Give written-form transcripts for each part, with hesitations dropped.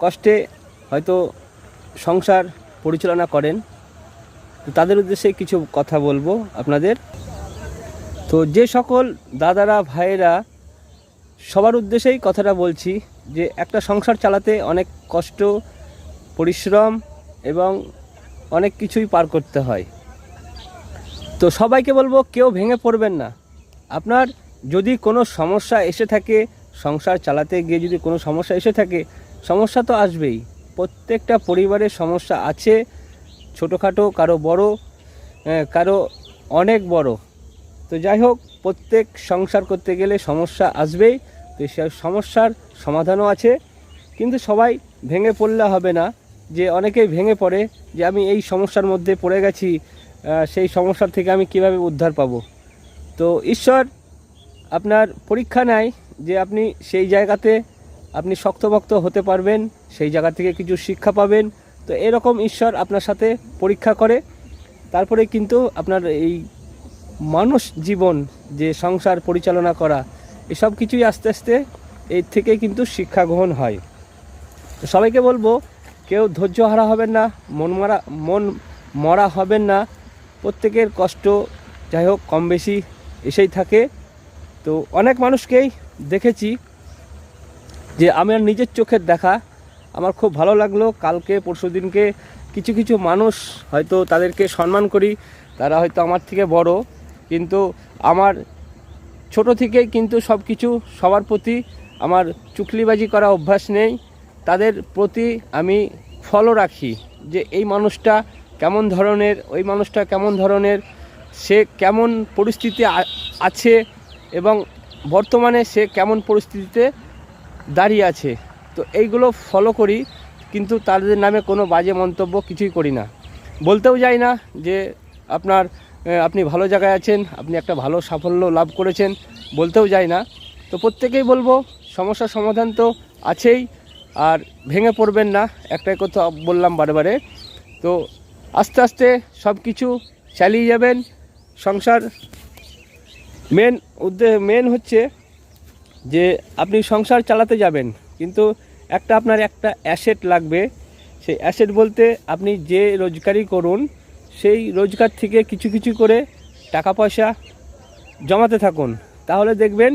কষ্টে হয়তো সংসার পরিচালনা করেন, তো তাদের উদ্দেশ্যে কিছু কথা বলবো আপনাদের। তো যে সকল দাদারা ভাইয়েরা, সবার উদ্দেশ্যেই কথাটা বলছি যে একটা সংসার চালাতে অনেক কষ্ট, পরিশ্রম এবং অনেক কিছুই পার করতে হয়। তো সবাইকে বলবো কেউ ভেঙে পড়বেন না। আপনার যদি কোনো সমস্যা এসে থাকে, সংসার চালাতে গিয়ে যদি কোনো সমস্যা এসে থাকে, সমস্যা তো আসবেই। প্রত্যেকটা পরিবারের সমস্যা আছে, ছোটোখাটো, কারো বড়, কারো অনেক বড়। তো যাই হোক, প্রত্যেক সংসার করতে গেলে সমস্যা আসবেই। তো সেই সমস্যার সমাধানও আছে, কিন্তু সবাই ভেঙে পড়লে হবে না। যে অনেকেই ভেঙে পড়ে যে আমি এই সমস্যার মধ্যে পড়ে গেছি, সেই সমস্যার থেকে আমি কিভাবে উদ্ধার পাবো। তো ঈশ্বর আপনার পরীক্ষা নেয় যে আপনি সেই জায়গাতে আপনি শক্তভক্ত হতে পারবেন, সেই জায়গা থেকে কিছু শিক্ষা পাবেন। তো এরকম ঈশ্বর আপনার সাথে পরীক্ষা করে, তারপরে কিন্তু আপনার এই মানুষ জীবন, যে সংসার পরিচালনা করা, এসব কিছুই আস্তে আস্তে এর থেকে কিন্তু শিক্ষা গ্রহণ হয়। তো সবাইকে বলবো কেউ ধৈর্য হারা হবেন না, মন মরা হবেন না। প্রত্যেকের কষ্ট যাই হোক কম বেশি এসেই থাকে। তো অনেক মানুষকেই দেখেছি, যে আমার নিজের চোখের দেখা, আমার খুব ভালো লাগলো। কালকে পরশু দিনকে কিছু কিছু মানুষ, হয়তো তাদেরকে সম্মান করি, তারা হয়তো আমার থেকে বড়, কিন্তু আমার ছোট থেকেই কিন্তু সব কিছু সবার প্রতি আমার চুকলিবাজি করা অভ্যাস নেই। তাদের প্রতি আমি ফলো রাখি যে এই মানুষটা কেমন ধরনের, ওই মানুষটা কেমন ধরনের, সে কেমন পরিস্থিতি আছে এবং বর্তমানে সে কেমন পরিস্থিতিতে দাঁড়িয়ে আছে। তো এইগুলো ফলো করি, কিন্তু তাদের নামে কোনো বাজে মন্তব্য কিছুই করি না। বলতেও যাই না যে আপনি ভালো জায়গায় আছেন, আপনি একটা ভালো সাফল্য লাভ করেছেন, বলতেও যাই না। তো প্রত্যেকেই বলবো সমস্যার সমাধান তো আছেই, আর ভেঙে পড়বেন না, একটাই কথা বললাম বারে। তো আস্তে আস্তে সব কিছু চালিয়ে যাবেন। সংসার মেন হচ্ছে যে আপনি সংসার চালাতে যাবেন, কিন্তু আপনার একটা অ্যাসেট লাগবে। সেই অ্যাসেট বলতে আপনি যে রোজগারই করুন, সেই রোজগার থেকে কিছু কিছু করে টাকা পয়সা জমাতে থাকুন। তাহলে দেখবেন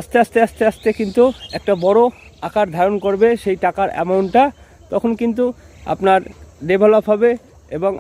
আস্তে আস্তে আস্তে আস্তে কিন্তু একটা বড় আকার ধারণ করবে সেই টাকার অ্যামাউন্টটা। তখন কিন্তু আপনার ডেভেলপ হবে এবং